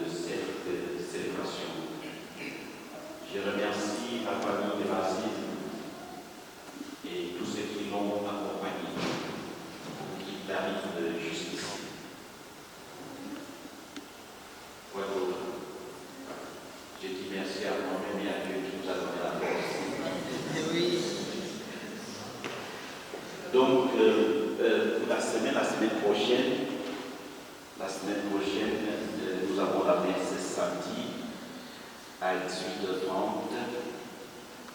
cette célébration. Je remercie la famille de Basile et tous ceux qui l'ont accompagné pour qu'il arrive jusqu'ici. Quoi d'autre? Je dis merci à moi-même et à Dieu qui nous a donné la force. Oui. Donc, la semaine prochaine, nous avons la messe samedi à 18h30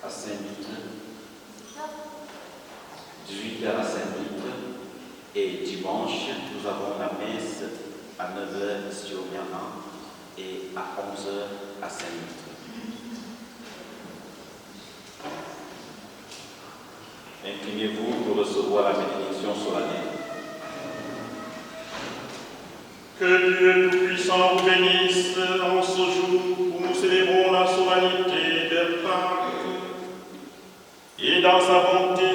à Saint-Vitre, 18h à Saint-Vitre, et dimanche, nous avons la messe à 9h sur Merlin et à 11h à Saint-Vitre. Inclinez-vous pour recevoir la bénédiction solennelle. Que Dieu Tout-Puissant vous bénisse en ce jour où nous célébrons la solennité de Pâques, et dans sa bonté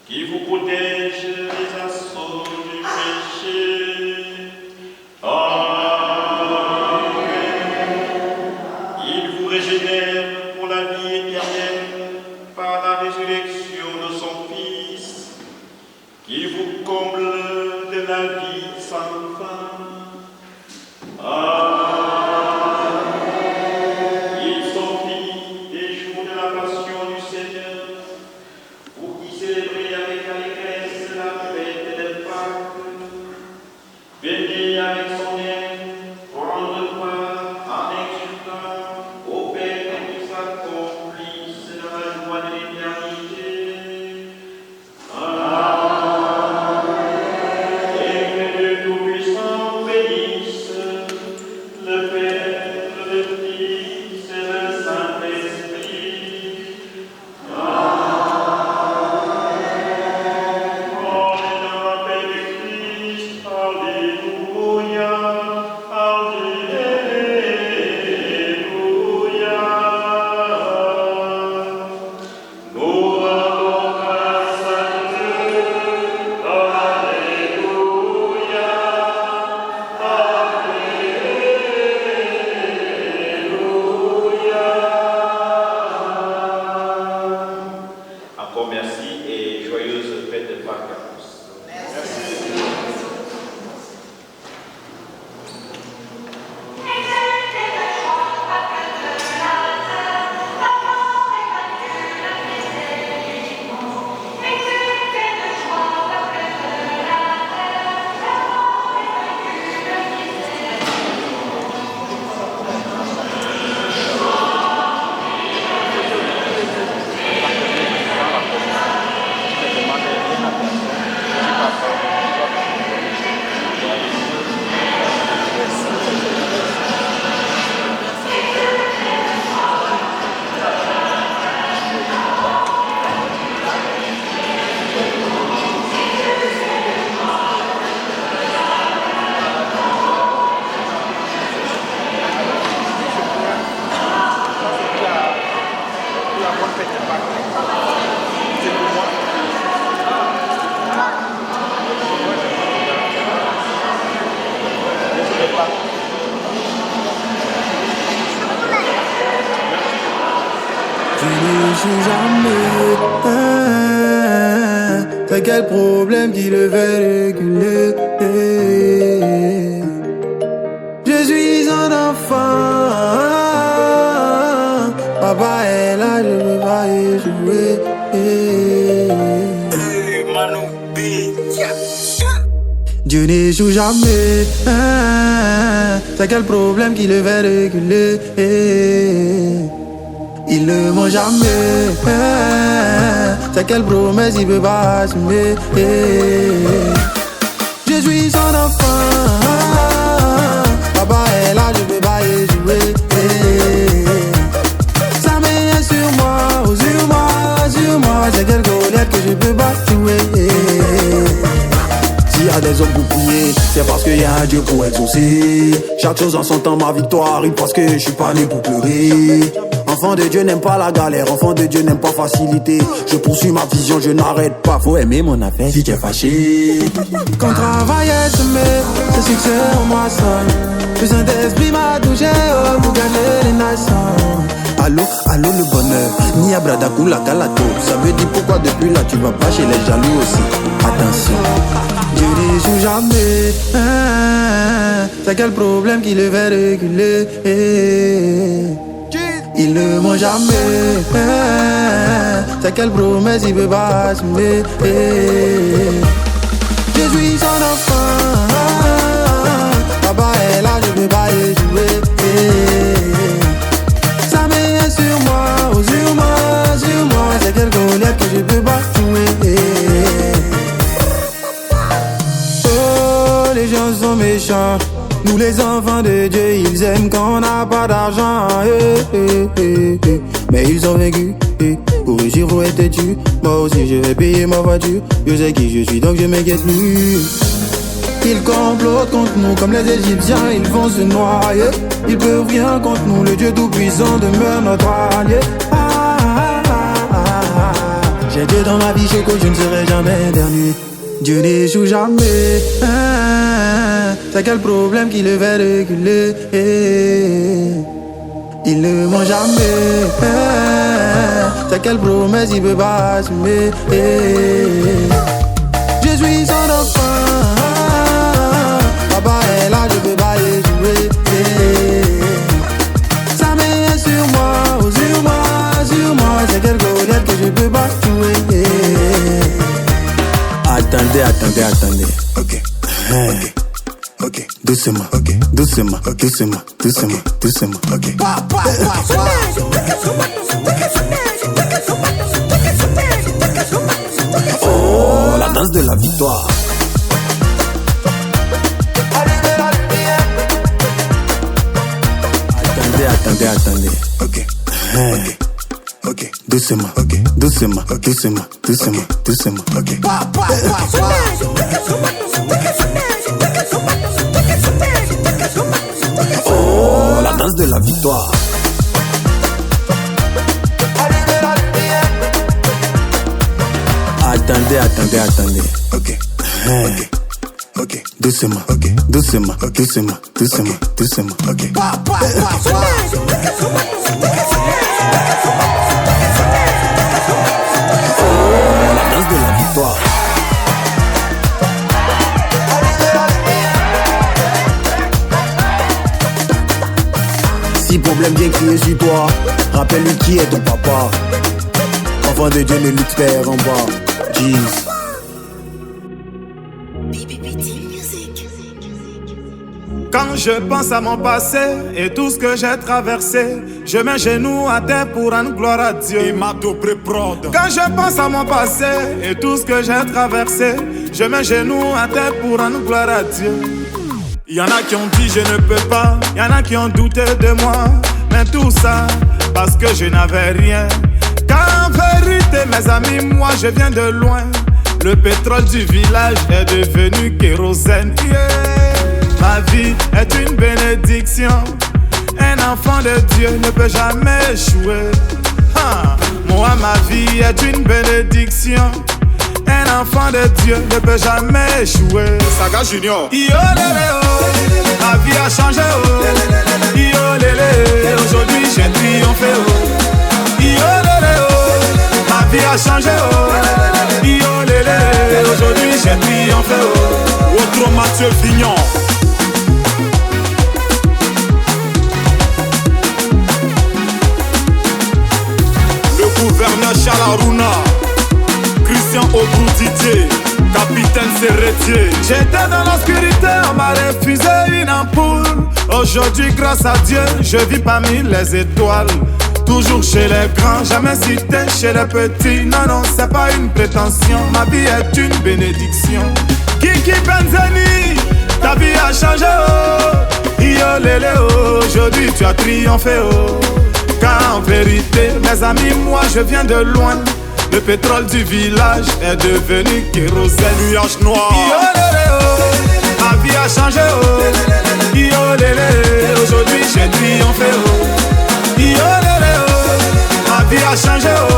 qui vous protège des assauts du péché. Amen. Il vous régénère pour la vie éternelle par la résurrection de son Fils, qui vous comble de la vie sans fin. Il sortit des jours de la passion du Seigneur pour y célébrer avec allégresse la fête des Pâques. Venez avec son aide, prendre part en exultant aux fêtes qui s'accomplissent dans la joie de l'éternité. Amen. Et que Dieu Tout-Puissant vous bénisse, le Père, le Fils et le Saint-Esprit. Encore merci et joyeuse fête de Pâques à tous. C'est quel problème qui le fait réguler? Je suis un enfant, papa est là, je veux pas y jouer. Dieu n'échoue jamais. C'est quel problème qui le fait reculer? Il ne ment jamais. C'est quelle promesse il peut pas assumer? Je suis son enfant. Papa est là, je peux pas échouer. Sa main est sur moi, oh, sur moi, sur moi. C'est quelle colère que je peux pas jouer. S'il y a des hommes pour prier, c'est parce qu'il y a un Dieu pour exaucer. Chaque chose en son temps, ma victoire arrive parce que je suis pas né pour pleurer. Enfant de Dieu n'aime pas la galère, enfant de Dieu n'aime pas facilité. Je poursuis ma vision, je n'arrête pas. Faut aimer mon affaire si tu es fâché. Quand travail est semé, ce succès en moi sonne. Le Saint-Esprit m'a touché pour gagner les nations. Allô, allô le bonheur, ni abradakou la calato. Ça veut dire pourquoi depuis là tu vas pas chez les jaloux aussi. Attention, Dieu n'échoue jamais. C'est quel problème qui le fait reculer? Il ne ment jamais. C'est quelle promesse il peut pas assumer? Je suis son enfant. Papa est là, je peux pas échouer. Sa main est sur moi, oh, sur moi, sur moi. C'est quelle colère que je peux pas jouer. Oh, les gens sont méchants. Nous les enfants de Dieu, ils aiment quand on n'a pas d'argent. Mais ils ont vaincu. Pour réussir, faut être têtu. Moi aussi, je vais payer ma voiture. Je sais qui je suis, donc je m'inquiète plus. Ils complotent contre nous comme les Égyptiens, ils vont se noyer. Ils peuvent rien contre nous, le Dieu tout-puissant demeure notre allié. J'ai Dieu dans ma vie, Choco, je ne serai jamais dernier. Dieu n'échoue jamais. C'est quel problème qui le fait reculer? Il ne ment jamais. C'est quelle promesse il peut pas assumer? Je suis son enfant. Papa est là, je peux pas échouer. Sa main est sur moi, oh, sur moi, sur moi. C'est quelle colère que je peux pas jouer. Attendez, attendez, attendez. Ok. Ok. Doucement. Ok. Doucement. Doucement. Doucement. Doucement. Ok. Oh, la danse de la victoire. Attendez, attendez. Ok. Ok. Doucement. Ok. Doucement. Doucement. Doucement. Doucement. Ok. Oh, la danse de la victoire. Attendez, attendez, attendez. Ok. Doucement. Ok. Doucement. Doucement. Doucement. Doucement. Ok. Oh, la danse de la victoire. Si problème vient crier sur toi, rappelle-lui qui est ton papa. Enfant de Dieu ne lutte père en bas. Jeez. Quand je pense à mon passé et tout ce que j'ai traversé, je mets genoux à terre pour rendre gloire à Dieu. Quand je pense à mon passé et tout ce que j'ai traversé, je mets genoux à terre pour rendre gloire à Dieu. Il y en a qui ont dit je ne peux pas, il y en a qui ont douté de moi, mais tout ça parce que je n'avais rien. Car en vérité mes amis, moi je viens de loin. Le pétrole du village est devenu kérosène. Ma vie est une bénédiction. Un enfant de Dieu ne peut jamais échouer. Moi, ma vie est une bénédiction. Un enfant de Dieu ne peut jamais échouer. Saga Junior. Yo lélé oh, ma vie a changé oh. Yo lélé, aujourd'hui j'ai triomphé oh. Yo lélé oh, ma vie a changé oh. Yo lélé, aujourd'hui j'ai triomphé oh. Autre Mathieu Vignon. Gouverneur Chalaruna, Christian Au bout Didier, capitaine Serretier. J'étais dans l'obscurité, on m'a refusé une ampoule. Aujourd'hui, grâce à Dieu, je vis parmi les étoiles. Toujours chez les grands, jamais cité chez les petits. Non, non, c'est pas une prétention, ma vie est une bénédiction. Kiki Benzani, ta vie a changé, oh. Yo lélé, oh. Aujourd'hui tu as triomphé, oh. Car en vérité, mes amis, moi je viens de loin. Le pétrole du village est devenu kérosène. Nuage noir. Yo lélé, oh. Ma vie a changé, oh. Yo lélé, aujourd'hui j'ai triomphé, oh. Yo lélé, oh. Ma vie a changé, oh.